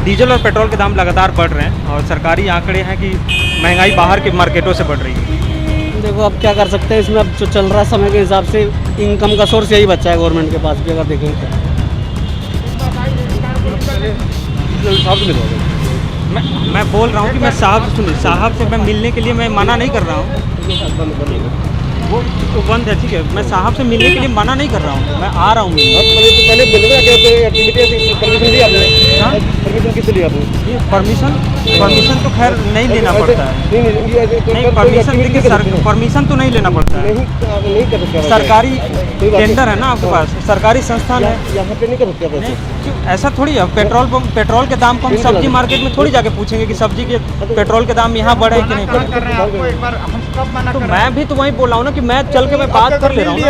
Diesel और petrol के दाम लगातार बढ़ रहे हैं और सरकारी आंकड़े हैं कि महंगाई बाहर के मार्केटों से बढ़ रही है। देखो अब क्या कर सकते हैं इसमें, अब जो चल रहा है समय के हिसाब से इनकम का सोर्स यही बचा है गवर्नमेंट के पास भी, अगर देखें तो। मैं बोल रहा हूँ कि मैं साहब से मैं मिलने के लिए मैं मना नहीं कर रहा हूँ, वो तो बंद है, ठीक है। मैं साहब से मिलने के लिए मना नहीं कर रहा हूँ, मैं आ रहा हूँ। परमिशन तो खैर नहीं लेना पड़ता है। नहीं, परमिशन देखिए, परमिशन तो नहीं लेना पड़ता है। सरकारी टेंडर है ना आपके पास, सरकारी संस्थान है। यहाँ पे नहीं कर सकते नहीं, ऐसा थोड़ी है। पेट्रोल के दाम को हम सब्जी मार्केट में थोड़ी जाके पूछेंगे कि सब्जी के पेट्रोल के दाम यहाँ बढ़े कि नहीं बढ़े। तो मैं भी तो वही बोल रहा हूँ ना कि मैं चल के मैं बात कर ले रहा हूँ,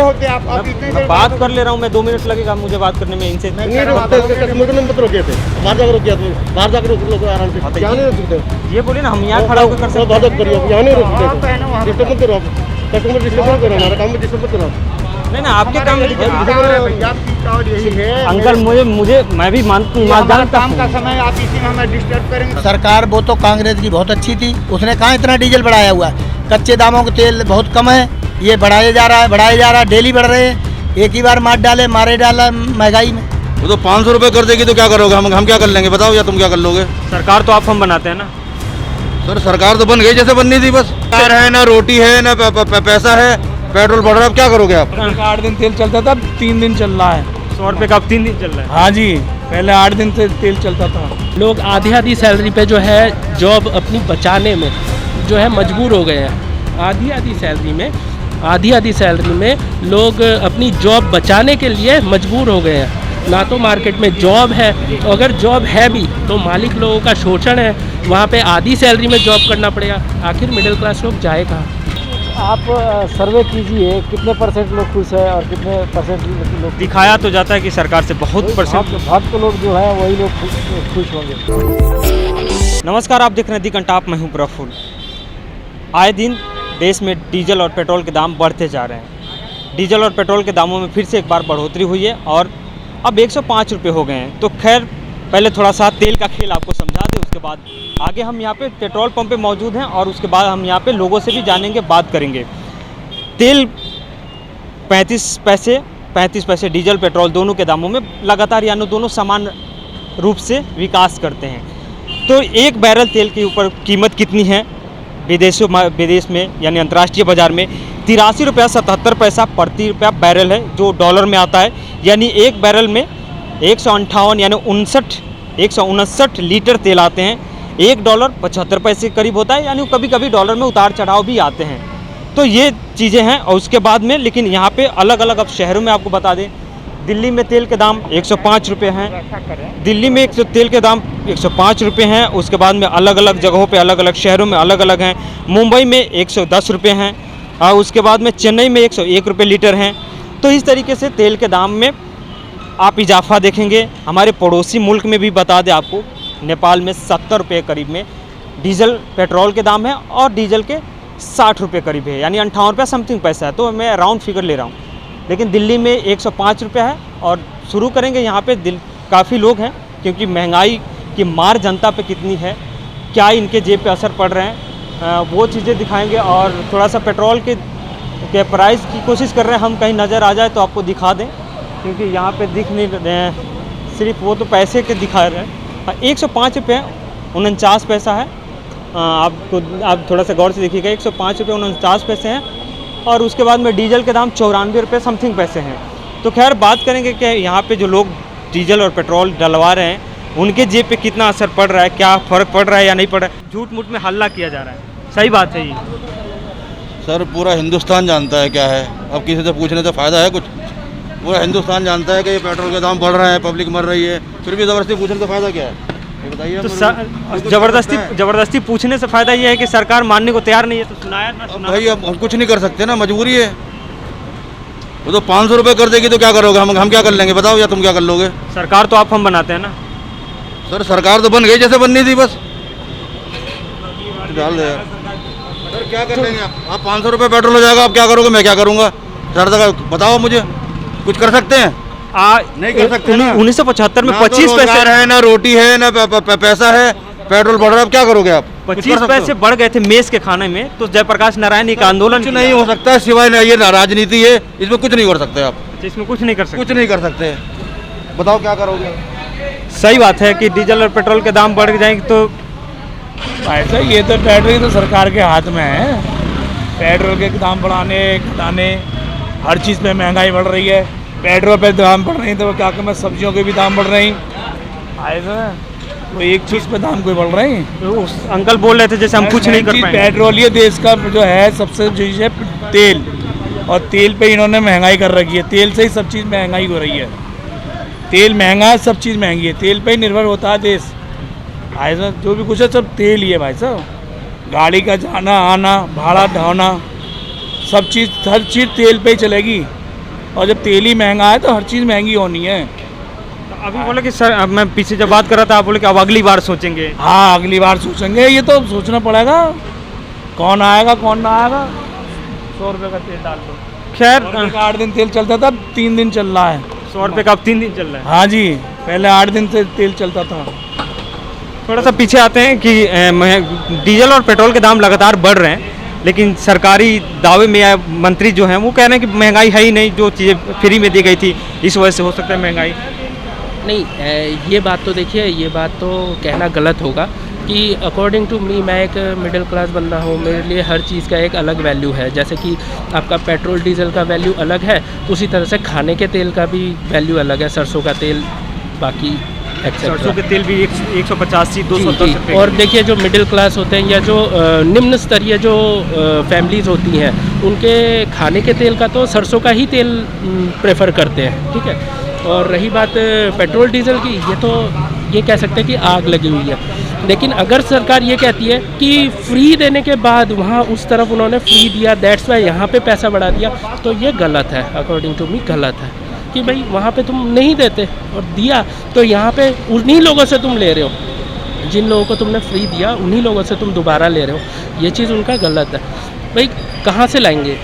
मैं बात कर ले रहा हूँ। मैं 2 मिनट लगेगा मुझे बात करने में इनसे। ये बोलिए ना, हम यहाँ खड़ा होकर कर सकते हैं। नहीं ना, आपके काम अंकल, मुझे मैं भी जानता हूं। का समय आप इसी में हमें डिस्टर्ब करेंगे। सरकार वो तो कांग्रेस की बहुत अच्छी थी, उसने कहाँ इतना डीजल बढ़ाया हुआ है। कच्चे दामों के तेल बहुत कम है, ये बढ़ाया जा रहा है, डेली बढ़ रहे हैं। एक ही बार मारे डाला महंगाई में। वो तो 500 रुपये कर देगी तो क्या करोगे? हम क्या कर लेंगे बताओ, या तुम क्या कर लोगे? सरकार तो आप हम बनाते हैं ना सर, सरकार तो बन गई जैसे बननी थी, बस है ना, रोटी है ना, पैसा है, पेट्रोल बढ़ रहा है, अब क्या करोगे आप? 8 दिन तेल चलता था, 3 दिन चल रहा है। 100 रुपये का अब 3 दिन चल रहा है। हाँ जी, पहले 8 दिन से तेल चलता था। लोग आधी सैलरी पे जो है जॉब अपनी बचाने में जो है मजबूर हो गए हैं। आधी सैलरी में लोग अपनी जॉब बचाने के लिए मजबूर हो गए हैं। ना तो मार्केट में जॉब है, अगर जॉब है भी तो मालिक लोगों का शोषण है। वहाँ पे आधी सैलरी में जॉब करना पड़ेगा, आखिर मिडिल क्लास लोग जाए कहाँ? आप सर्वे कीजिए, कितने परसेंट लोग खुश है और कितने परसेंट लोग दिखाया तो जाता है कि सरकार से बहुत परसेंट भाग लोग जो है वही लोग खुश होंगे। नमस्कार, आप देख रहे हैं दी कंटाप, मैं हूं प्रफुल्ल। आए दिन देश में डीजल और पेट्रोल के दाम बढ़ते जा रहे हैं। डीजल और पेट्रोल के दामों में फिर से एक बार बढ़ोतरी हुई है और अब 105 रुपये हो गए हैं। तो खैर, पहले थोड़ा सा तेल का खेल आपको समझा दें, उसके बाद आगे हम यहाँ पे पेट्रोल पंप पे मौजूद हैं और उसके बाद हम यहाँ पे लोगों से भी जानेंगे, बात करेंगे। तेल 35 पैसे डीजल पेट्रोल दोनों के दामों में लगातार, यानी दोनों समान रूप से विकास करते हैं। तो एक बैरल तेल के ऊपर कीमत कितनी है विदेश में, यानी अंतर्राष्ट्रीय बाज़ार में 83 रुपया 77 पैसा प्रति रुपया बैरल है, जो डॉलर में आता है। यानी एक बैरल में 158 यानी 159 लीटर तेल आते हैं। $1.75 के करीब होता है, यानी कभी कभी डॉलर में उतार चढ़ाव भी आते हैं। तो ये चीज़ें हैं। और उसके बाद में लेकिन यहाँ पे अलग अलग अब शहरों में आपको बता दें, दिल्ली में तेल के दाम 105 रुपये हैं। दिल्ली में तेल के दाम 105 रुपये हैं। उसके बाद में अलग अलग जगहों पे अलग अलग शहरों में अलग अलग हैं। मुंबई में 110 रुपये हैं और उसके बाद में चेन्नई में 101 रुपये लीटर हैं। तो इस तरीके से तेल के दाम में आप इजाफा देखेंगे। हमारे पड़ोसी मुल्क में भी बता दें आपको, नेपाल में 70 रुपये करीब में डीजल पेट्रोल के दाम है और डीजल के 60 रुपये करीब है, यानी 58 रुपया समथिंग पैसा है। तो मैं राउंड फिगर ले रहा हूँ। लेकिन दिल्ली में 105 रुपया है। और शुरू करेंगे यहाँ पे काफ़ी लोग हैं, क्योंकि महंगाई की मार जनता पे कितनी है, क्या इनके जेब पे असर पड़ रहे हैं, वो चीज़ें दिखाएंगे। और थोड़ा सा पेट्रोल के प्राइस की कोशिश कर रहे हैं हम, कहीं नज़र आ जाए तो आपको दिखा दें, क्योंकि यहाँ पे दिख नहीं रहे हैं, सिर्फ वो तो पैसे के दिखा रहे हैं। 105 रुपये 49 पैसा है। आप थोड़ा सा गौर से देखिएगा, 105 रुपये 49 पैसे हैं। और उसके बाद में डीजल के दाम 94 रुपये समथिंग पैसे हैं। तो खैर बात करेंगे कि यहाँ पे जो लोग डीजल और पेट्रोल डलवा रहे हैं, उनके जेब पे कितना असर पड़ रहा है, क्या फ़र्क पड़ रहा है या नहीं पड़ रहा है। झूठ मूठ में हल्ला किया जा रहा है, सही बात है ये? सर, पूरा हिंदुस्तान जानता है क्या है। अब किसी से पूछने से फ़ायदा है कुछ? पूरा हिंदुस्तान जानता है कि ये पेट्रोल के दाम बढ़ रहे हैं, पब्लिक मर रही है, फिर भी ज़बरदस्ती पूछने से फ़ायदा क्या है, ये बताइए। तो ज़बरदस्ती पूछने से फ़ायदा ये है कि सरकार मानने को तैयार नहीं है। तो सुनाया ना सुना भाई, अब हम कुछ नहीं कर सकते ना, मजबूरी है। वो तो 500 रुपये कर देगी तो क्या करोगे? हम क्या कर लेंगे बताओ, या तुम क्या कर लोगे? सरकार तो आप हम बनाते हैं ना सर, सरकार तो बन गई जैसे बननी थी, बस डाल दे यार। सर क्या कर लेंगे आप 500 रुपये पेट्रोल हो जाएगा, आप क्या करोगे, मैं क्या करूँगा? सर बताओ मुझे, कुछ कर सकते हैं? नहीं कर सकते ना। 1975 में ना तो 25 रोजगार पैसे है, ना रोटी है, ना पैसा है, पेट्रोल बढ़ रहा है, अब क्या करोगे आप? कुछ कर 25 सकते हो? पैसे बढ़ गए थे मेस के खाने में, तो जयप्रकाश नारायण एक आंदोलन कुछ नहीं हो सकता सिवाय ये राजनीति है, इसमें कुछ नहीं कर सकते आप, किया। इसमें कुछ नहीं कर सकते। कुछ नहीं कर सकते। बताओ क्या करोगे? सही बात है कि डीजल और पेट्रोल के दाम बढ़ जाएंगे तो भाई साहब ये तो पेट्रोल तो सरकार के हाथ में है। पेट्रोल के दाम बढ़ाने घटाने, हर चीज़ पे महंगाई बढ़ रही है। पेट्रोल पे दाम बढ़ रही है तो क्या कहूँ, सब्जियों के भी दाम बढ़ रही भाई साहब, वो एक चीज़ पे दाम कोई बढ़ रही है। उस अंकल बोल रहे थे जैसे हम कुछ नहीं कर चीज़ पाएंगे। पेट्रोल ये देश का जो है सबसे चीज़ है तेल, और तेल पे इन्होंने महंगाई कर रखी है। तेल से ही सब चीज़ महंगाई हो रही है। तेल महंगा है, सब चीज़ महंगी है, तेल पे ही निर्भर होता है देश। भाई साहब जो भी कुछ है सब तेल ही है भाई साहब। गाड़ी का जाना आना, भाड़ा ढाना, सब चीज़ हर चीज़ तेल पे ही चलेगी। और जब तेल ही महंगा है तो हर चीज़ महंगी होनी है। अभी बोले कि सर, अब मैं पीछे जब बात कर रहा था आप बोले कि अब अगली बार सोचेंगे। हाँ अगली बार सोचेंगे, ये तो सोचना पड़ेगा कौन आएगा कौन ना आएगा। 100 रुपये का तेल डाल दो। खैर 8 दिन तेल चलता था, 3 दिन चल रहा है। 100 रुपये का अब 3 दिन चल रहा है। हाँ जी, पहले 8 दिन से तेल चलता था। थोड़ा सा पीछे आते हैं कि डीजल और पेट्रोल के दाम लगातार बढ़ रहे हैं, लेकिन सरकारी दावे में या मंत्री जो हैं वो कह रहे हैं कि महंगाई है ही नहीं, जो चीज़ें फ्री में दी गई थी इस वजह से हो सकता है महंगाई। नहीं, ये बात तो देखिए, ये बात तो कहना गलत होगा कि अकॉर्डिंग टू मी, मैं एक मिडिल क्लास बंदा हूँ, मेरे लिए हर चीज़ का एक अलग वैल्यू है। जैसे कि आपका पेट्रोल डीजल का वैल्यू अलग है, उसी तरह से खाने के तेल का भी वैल्यू अलग है। सरसों का तेल, बाकी सरसों के तेल भी 185-210 जी, रुपये। और देखिए जो मिडिल क्लास होते हैं या जो निम्न स्तरीय जो फैमिलीज़ होती हैं, उनके खाने के तेल का तो सरसों का ही तेल प्रेफर करते हैं, ठीक है। और रही बात पेट्रोल डीजल की, ये कह सकते हैं कि आग लगी हुई है। लेकिन अगर सरकार ये कहती है कि फ्री देने के बाद वहाँ उस तरफ उन्होंने फ्री दिया, दैट्स वाई यहाँ पे पैसा बढ़ा दिया, तो ये गलत है। अकॉर्डिंग टू मी गलत है कि भाई वहाँ पे तुम नहीं देते और दिया तो यहाँ पे उन्हीं लोगों से तुम ले रहे हो, जिन लोगों को तुमने फ्री दिया उन्हीं लोगों से तुम दोबारा ले रहे हो। ये चीज़ उनका गलत है। भाई कहाँ से लाएंगे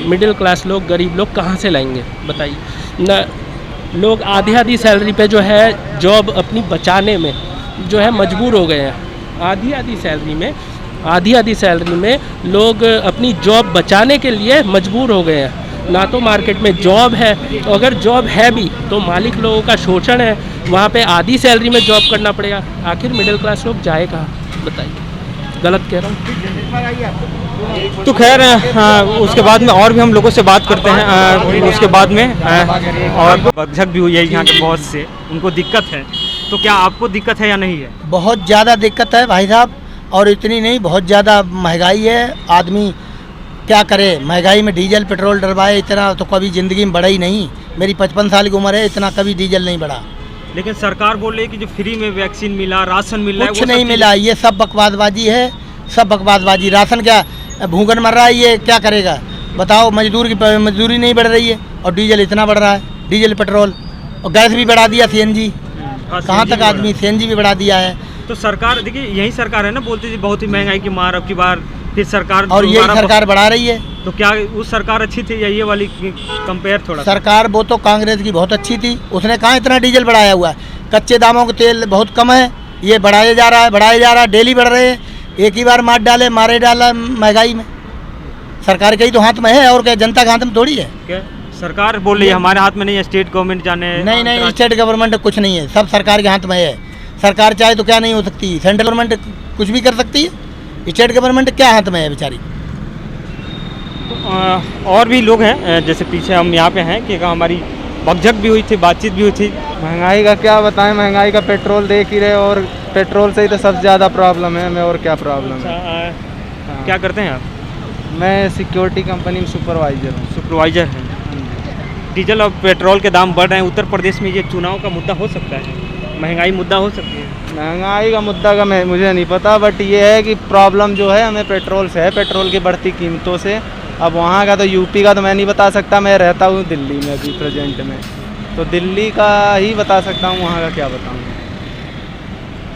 मिडिल क्लास लोग, गरीब लोग कहाँ से लाएंगे बताइए ना। लोग आधी सैलरी पे जो है जॉब अपनी बचाने में जो है मजबूर हो गए हैं। आधी सैलरी में लोग अपनी जॉब बचाने के लिए मजबूर हो गए हैं। ना तो मार्केट में जॉब है, अगर जॉब है भी तो मालिक लोगों का शोषण है, वहाँ पे आधी सैलरी में जॉब करना पड़ेगा। आखिर मिडिल क्लास लोग जाए कहाँ बताइए, गलत कह रहा हूँ। तो खैर उसके बाद में और भी हम लोगों से बात करते हैं उसके बाद में और बकझक भी हुई है यहाँ के बहुत से, उनको दिक्कत है। तो क्या आपको दिक्कत है या नहीं है? बहुत ज़्यादा दिक्कत है भाई साहब, और इतनी नहीं, बहुत ज़्यादा महंगाई है। आदमी क्या करे, महंगाई में डीजल पेट्रोल डरवाए, इतना तो कभी ज़िंदगी में बढ़ा ही नहीं। मेरी 55 साल की उम्र है, इतना कभी डीजल नहीं बढ़ा। लेकिन सरकार बोल रही है कि जो फ्री में वैक्सीन मिला, राशन मिल रहा है, कुछ नहीं मिला, ये सब बकवासबाजी है, सब बकवासबाजी। राशन क्या भूखन मर रहा है, ये क्या करेगा बताओ। मजदूर की मजदूरी नहीं बढ़ रही है और डीजल इतना बढ़ रहा है, डीजल पेट्रोल, और गैस भी बढ़ा दिया, सीएनजी। कहाँ तक आदमी, सीएनजी भी बढ़ा दिया है। तो सरकार देखिए, यही सरकार है ना बोलती थी बहुत ही महंगाई की मार, अब की बार फिर सरकार और यही सरकार बढ़ा रही है। तो क्या उस सरकार अच्छी थी या ये वाली कंपेयर थोड़ा? सरकार वो तो कांग्रेस की बहुत अच्छी थी, उसने कहाँ इतना डीजल बढ़ाया हुआ है। कच्चे दामों के तेल बहुत कम है, ये बढ़ाया जा रहा है, डेली बढ़ रहे हैं। एक ही बार मारे डाला महंगाई में। सरकार के ही तो हाथ में है, और क्या जनता के हाथ में थोड़ी है। क्या सरकार बोल रही है हमारे हाथ में नहीं है, स्टेट गवर्नमेंट जाने। नहीं, स्टेट गवर्नमेंट कुछ नहीं है, सब सरकार के हाथ में है। सरकार चाहे तो क्या नहीं हो सकती, सेंट्रल गवर्नमेंट कुछ भी कर सकती है, स्टेट गवर्नमेंट क्या हाथ में है बेचारी। और भी लोग हैं, जैसे पीछे हम यहाँ पे हैं कि हमारी बकझक भी हुई थी, बातचीत भी हुई थी। महंगाई का क्या बताएं, महंगाई का पेट्रोल देख ही रहे, और पेट्रोल से ही तो सबसे ज़्यादा प्रॉब्लम है हमें, और क्या प्रॉब्लम है। क्या करते हैं आप? मैं सिक्योरिटी कंपनी में सुपरवाइज़र हूँ। सुपरवाइज़र हैं। डीजल और पेट्रोल के दाम बढ़ रहे हैं, उत्तर प्रदेश में ये चुनाव का मुद्दा हो सकता है, महंगाई मुद्दा हो सकती है। महंगाई का मुद्दा का मुझे नहीं पता, बट ये है कि प्रॉब्लम जो है हमें पेट्रोल से है, पेट्रोल की बढ़ती कीमतों से। अब वहाँ का तो यूपी का तो मैं नहीं बता सकता, मैं रहता हूँ दिल्ली में अभी प्रेजेंट में, तो दिल्ली का ही बता सकता हूँ, वहाँ का क्या बताऊँ।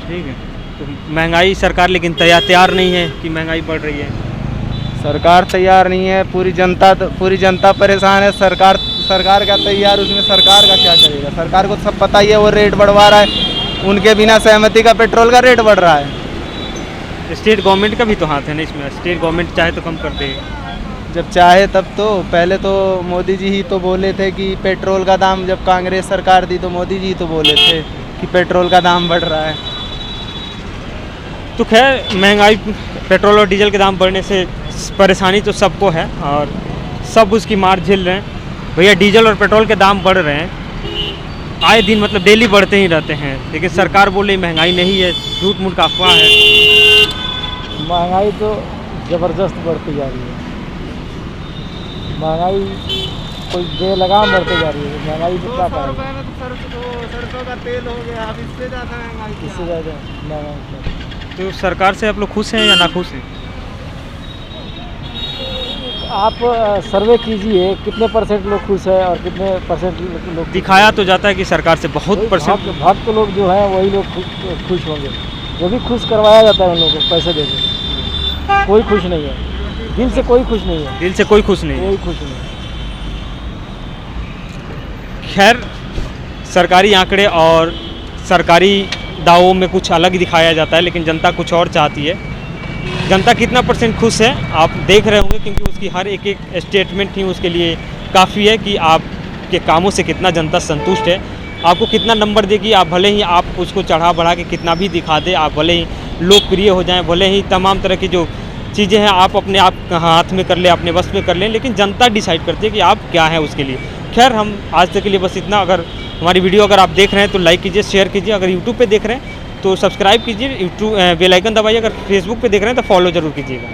ठीक है, तो महंगाई सरकार लेकिन तैयार नहीं है कि महंगाई बढ़ रही है। सरकार तैयार नहीं है, पूरी जनता परेशान है। सरकार सरकार का तैयार, उसमें सरकार का क्या करेगा? सरकार को तो सब पता ही है, वो रेट बढ़वा रहा है, उनके बिना सहमति का पेट्रोल का रेट बढ़ रहा है। स्टेट गवर्नमेंट का भी तो हाथ है ना इसमें, स्टेट गवर्नमेंट चाहे तो कम कर दे। जब चाहे तब तो, पहले तो मोदी जी ही तो बोले थे कि पेट्रोल का दाम, जब कांग्रेस सरकार थी तो मोदी जी तो बोले थे कि पेट्रोल का दाम बढ़ रहा है। तो खैर महंगाई, पेट्रोल और डीजल के दाम बढ़ने से परेशानी तो सबको है और सब उसकी मार झेल रहे हैं। भैया डीजल और पेट्रोल के दाम बढ़ रहे हैं, आए दिन मतलब डेली बढ़ते ही रहते हैं, लेकिन सरकार बोले महंगाई नहीं है, झूठ मूठ का अफवाह है। महंगाई तो ज़बरदस्त बढ़ती जा रही है, महंगाई कोई बेलगाम बढ़ती जा रही है। महंगाई कितना पाएगा? सरसों का तेल हो गया, अब इससे ज़्यादा महंगाई, इससे ज़्यादा महंगाई। तो सरकार से आप लोग खुश हैं या नाखुश हैं? आप सर्वे कीजिए, कितने परसेंट लोग खुश है और कितने परसेंट लोग दिखाया तो जाता है कि सरकार से बहुत परसेंट भक्त लोग जो है वही लोग खुश होंगे, जो भी खुश करवाया जाता है उन लोगों को पैसे देकर। कोई खुश नहीं है, दिल से कोई खुश नहीं है, दिल से कोई खुश नहीं है। कोई खुश नहीं। खैर सरकारी आंकड़े और सरकारी दावों में कुछ अलग दिखाया जाता है, लेकिन जनता कुछ और चाहती है। जनता कितना परसेंट खुश है आप देख रहे होंगे, क्योंकि उसकी हर एक एक स्टेटमेंट ही उसके लिए काफ़ी है कि आपके कामों से कितना जनता संतुष्ट है। आपको कितना नंबर देगी, आप भले ही आप उसको चढ़ा बढ़ा के कितना भी दिखा दे, आप भले ही लोकप्रिय हो जाएं, भले ही तमाम तरह की जो चीज़ें हैं आप अपने आप हाथ में कर लें, अपने बस में कर लें, लेकिन जनता डिसाइड करती है कि आप क्या हैं उसके लिए। खैर हम आज तक के लिए बस इतना। अगर हमारी वीडियो अगर आप देख रहे हैं तो लाइक कीजिए, शेयर कीजिए। अगर यूट्यूब पे देख रहे हैं तो सब्सक्राइब कीजिए, यूट्यूब बेल आइकन दबाइए। अगर फेसबुक पे देख रहे हैं तो फॉलो ज़रूर कीजिएगा।